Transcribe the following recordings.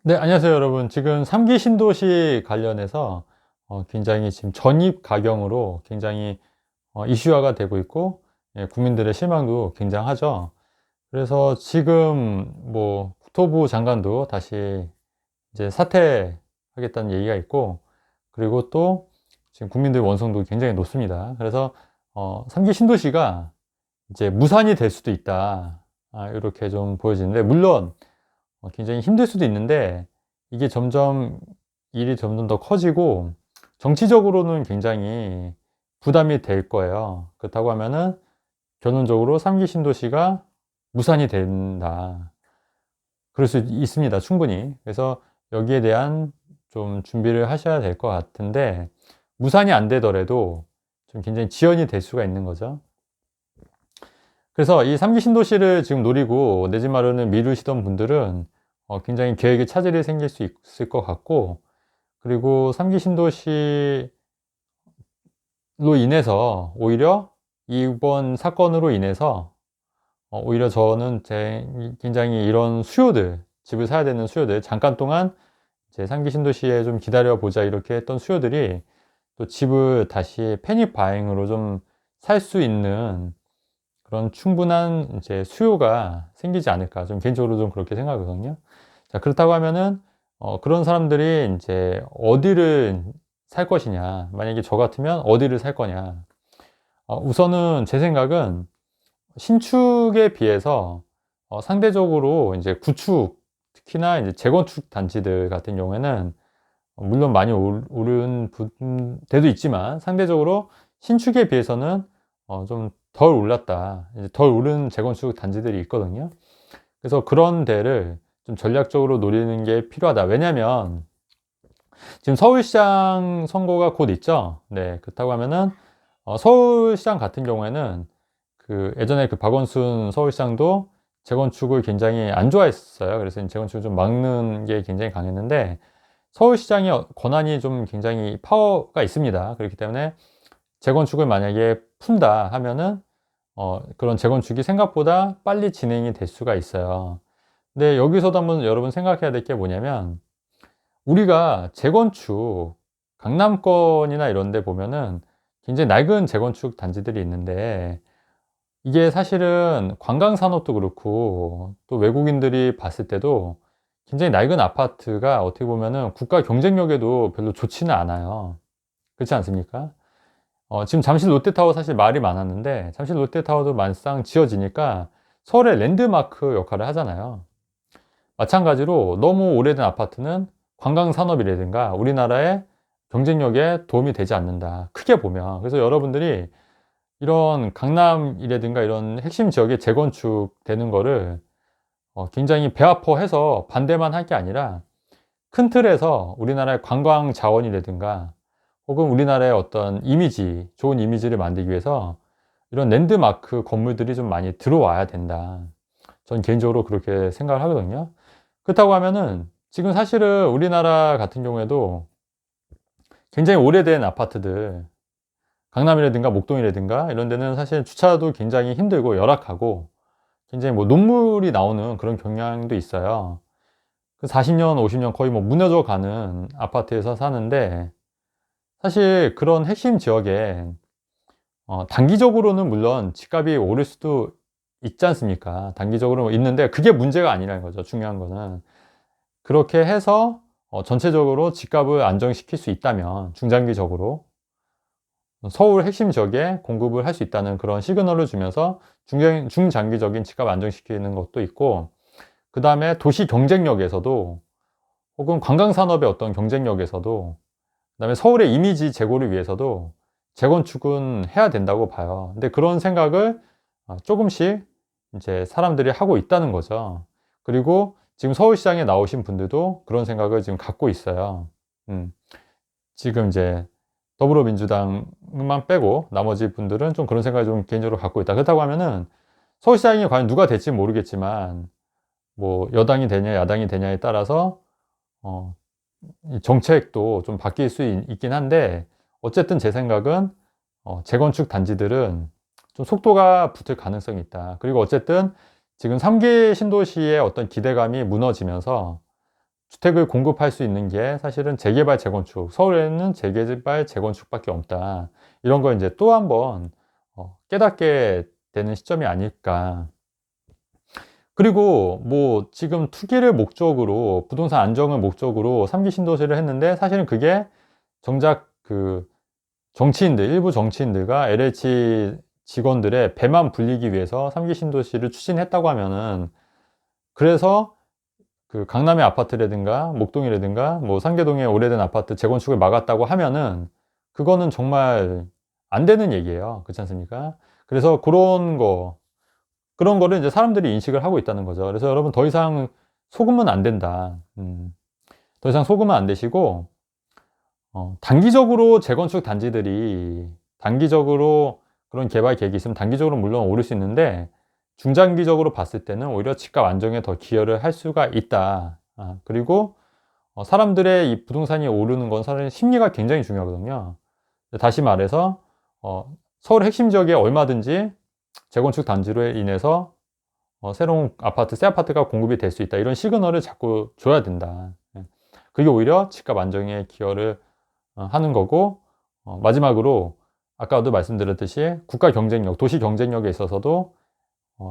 네, 안녕하세요, 여러분. 지금 3기 신도시 관련해서 굉장히 지금 전입 가경으로 굉장히 이슈화가 되고 있고, 예, 국민들의 실망도 굉장하죠. 그래서 지금 뭐 국토부 장관도 다시 이제 사퇴하겠다는 얘기가 있고, 그리고 또 지금 국민들 원성도 굉장히 높습니다. 그래서 3기 신도시가 이제 무산이 될 수도 있다. 이렇게 좀 보여지는데, 물론 굉장히 힘들 수도 있는데, 이게 점점 일이 점점 더 커지고 정치적으로는 굉장히 부담이 될 거예요. 그렇다고 하면은 결론적으로 3기 신도시가 무산이 된다. 그럴 수 있습니다, 충분히. 그래서 여기에 대한 좀 준비를 하셔야 될 것 같은데, 무산이 안 되더라도 좀 굉장히 지연이 될 수가 있는 거죠. 그래서 이 3기 신도시를 지금 노리고 내 집 마련을 미루시던 분들은 굉장히 계획에 차질이 생길 수 있을 것 같고, 그리고 3기 신도시로 인해서 오히려 이번 사건으로 인해서 오히려 저는 굉장히 이런 수요들, 집을 사야 되는 수요들, 잠깐 동안 제 3기 신도시에 좀 기다려 보자 이렇게 했던 수요들이 또 집을 다시 패닉 바잉으로 좀 살 수 있는 그런 충분한 이제 수요가 생기지 않을까, 좀 개인적으로 좀 그렇게 생각하거든요. 자, 그렇다고 하면은 그런 사람들이 이제 어디를 살 것이냐, 만약에 저 같으면 어디를 살 거냐. 우선은 제 생각은 신축에 비해서 상대적으로 이제 구축, 특히나 이제 재건축 단지들 같은 경우에는 물론 많이 오른 데도 있지만, 상대적으로 신축에 비해서는 좀 덜 올랐다. 이제 덜 오른 재건축 단지들이 있거든요. 그래서 그런 데를 좀 전략적으로 노리는 게 필요하다. 왜냐면 지금 서울시장 선거가 곧 있죠. 네, 그렇다고 하면은 서울시장 같은 경우에는 그 예전에 그 박원순 서울시장도 재건축을 굉장히 안 좋아했어요. 그래서 재건축을 좀 막는 게 굉장히 강했는데, 서울시장의 권한이 좀 굉장히 파워가 있습니다. 그렇기 때문에 재건축을 만약에 푼다 하면은 그런 재건축이 생각보다 빨리 진행이 될 수가 있어요. 근데 여기서도 한번 여러분 생각해야 될 게 뭐냐면, 우리가 재건축 강남권이나 이런 데 보면은 굉장히 낡은 재건축 단지들이 있는데, 이게 사실은 관광 산업도 그렇고 또 외국인들이 봤을 때도 굉장히 낡은 아파트가 어떻게 보면은 국가 경쟁력에도 별로 좋지는 않아요. 그렇지 않습니까? 지금 잠실 롯데타워 사실 말이 많았는데, 잠실 롯데타워도 막상 지어지니까 서울의 랜드마크 역할을 하잖아요. 마찬가지로 너무 오래된 아파트는 관광 산업이라든가 우리나라의 경쟁력에 도움이 되지 않는다, 크게 보면. 그래서 여러분들이 이런 강남이라든가 이런 핵심 지역에 재건축되는 거를 굉장히 배 아파해서 반대만 할 게 아니라, 큰 틀에서 우리나라의 관광 자원이라든가 혹은 우리나라의 어떤 이미지, 좋은 이미지를 만들기 위해서 이런 랜드마크 건물들이 좀 많이 들어와야 된다. 전 개인적으로 그렇게 생각을 하거든요. 그렇다고 하면은 지금 사실은 우리나라 같은 경우에도 굉장히 오래된 아파트들, 강남이라든가 목동이라든가 이런 데는 사실 주차도 굉장히 힘들고 열악하고 굉장히 뭐 눈물이 나오는 그런 경향도 있어요. 그 40년, 50년 거의 뭐 무너져 가는 아파트에서 사는데, 사실 그런 핵심 지역에 단기적으로는 물론 집값이 오를 수도 있지 않습니까? 단기적으로 있는데 그게 문제가 아니라는 거죠. 중요한 거는 그렇게 해서 전체적으로 집값을 안정시킬 수 있다면, 중장기적으로 서울 핵심 지역에 공급을 할 수 있다는 그런 시그널을 주면서 중장기적인 집값 안정시키는 것도 있고, 그 다음에 도시 경쟁력에서도 혹은 관광산업의 어떤 경쟁력에서도, 그 다음에 서울의 이미지 제고를 위해서도 재건축은 해야 된다고 봐요. 근데 그런 생각을 조금씩 이제 사람들이 하고 있다는 거죠. 그리고 지금 서울시장에 나오신 분들도 그런 생각을 지금 갖고 있어요. 음, 지금 이제 더불어민주당만 빼고 나머지 분들은 좀 그런 생각을 좀 개인적으로 갖고 있다. 그렇다고 하면은 서울시장이 과연 누가 될지 모르겠지만, 뭐 여당이 되냐 야당이 되냐에 따라서 어, 이 정책도 좀 바뀔 수 있긴 한데, 어쨌든 제 생각은 재건축 단지들은 좀 속도가 붙을 가능성이 있다. 그리고 어쨌든 지금 3기 신도시의 어떤 기대감이 무너지면서 주택을 공급할 수 있는 게 사실은 재개발, 재건축, 서울에는 재개발, 재건축밖에 없다. 이런 걸 이제 또 한 번 깨닫게 되는 시점이 아닐까. 그리고 뭐 지금 투기를 목적으로, 부동산 안정을 목적으로 3기 신도시를 했는데, 사실은 그게 정작 그 정치인들, 일부 정치인들과 LH 직원들의 배만 불리기 위해서 3기 신도시를 추진했다고 하면은, 그래서 그 강남의 아파트라든가 목동이라든가 뭐 상계동의 오래된 아파트 재건축을 막았다고 하면은, 그거는 정말 안 되는 얘기예요. 그렇지 않습니까? 그래서 그런 거를 이제 사람들이 인식을 하고 있다는 거죠. 그래서 여러분, 더 이상 속으면 안 된다. 더 이상 속으면 안 되시고, 단기적으로 재건축 단지들이, 단기적으로 그런 개발 계획이 있으면 단기적으로 물론 오를 수 있는데, 중장기적으로 봤을 때는 오히려 집값 안정에 더 기여를 할 수가 있다. 그리고 사람들의 이 부동산이 오르는 건 사실 심리가 굉장히 중요하거든요. 다시 말해서 서울 핵심 지역에 얼마든지 재건축 단지로 인해서 새로운 아파트, 새 아파트가 공급이 될 수 있다. 이런 시그널을 자꾸 줘야 된다. 그게 오히려 집값 안정에 기여를 하는 거고, 마지막으로 아까도 말씀드렸듯이 국가 경쟁력, 도시 경쟁력에 있어서도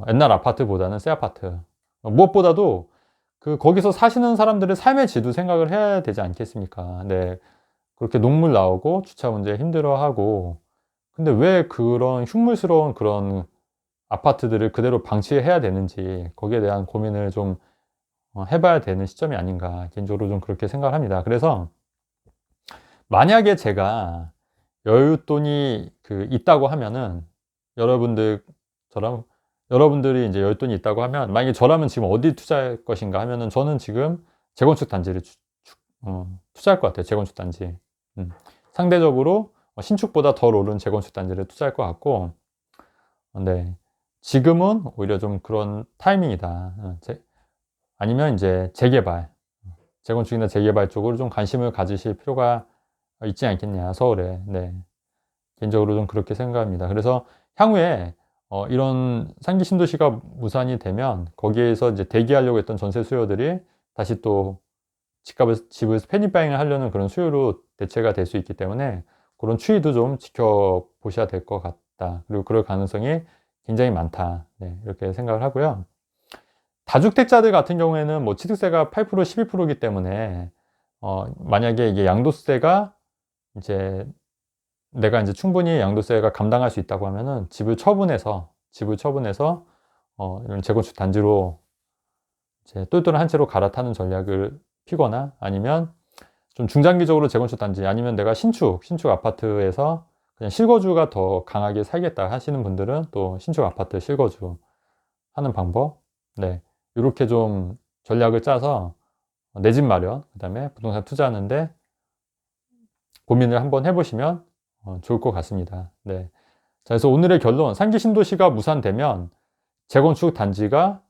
옛날 아파트보다는 새 아파트, 무엇보다도 거기서 사시는 사람들의 삶의 질도 생각을 해야 되지 않겠습니까? 네. 그렇게 녹물 나오고 주차 문제 힘들어하고, 근데 왜 그런 흉물스러운 그런 아파트들을 그대로 방치해야 되는지, 거기에 대한 고민을 좀 해봐야 되는 시점이 아닌가, 개인적으로 좀 그렇게 생각을 합니다. 그래서 만약에 제가 여윳돈이 있다고 하면은, 여러분들처럼, 여러분들이 이제 여윳돈이 있다고 하면, 만약에 저라면 지금 어디 투자할 것인가 하면은, 저는 지금 재건축 단지를 투자할 것 같아요. 재건축 단지. 상대적으로 신축보다 덜 오른 재건축 단지를 투자할 것 같고, 네. 지금은 오히려 좀 그런 타이밍이다. 아니면 이제 재개발, 재건축이나 재개발 쪽으로 좀 관심을 가지실 필요가 있지 않겠냐, 서울에. 네. 개인적으로 좀 그렇게 생각합니다. 그래서 향후에 이런 상기 신도시가 무산이 되면, 거기에서 이제 대기하려고 했던 전세 수요들이 다시 또 집을 패닉바잉을 하려는 그런 수요로 대체가 될 수 있기 때문에, 그런 추이도 좀 지켜보셔야 될 것 같다. 그리고 그럴 가능성이 굉장히 많다. 네, 이렇게 생각을 하고요. 다주택자들 같은 경우에는 뭐 취득세가 8%, 12%이기 때문에, 만약에 이게 양도세가 이제, 내가 이제 충분히 양도세가 감당할 수 있다고 하면은 집을 처분해서 이런 재건축 단지로 이제 똘똘한 한 채로 갈아타는 전략을 피거나, 아니면 좀 중장기적으로 재건축 단지, 아니면 내가 신축 아파트에서 그냥 실거주가 더 강하게 살겠다 하시는 분들은 또 신축 아파트 실거주 하는 방법. 네. 이렇게 좀 전략을 짜서 내 집 마련, 그 다음에 부동산 투자하는데 고민을 한번 해보시면 좋을 것 같습니다. 네. 자, 그래서 오늘의 결론, 상기 신도시가 무산되면 재건축 단지가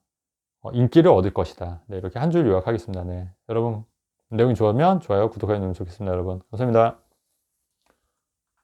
인기를 얻을 것이다. 네, 이렇게 한 줄 요약하겠습니다. 네. 여러분, 내용이 좋으면 좋아요, 구독해 주시면 좋겠습니다. 여러분, 감사합니다.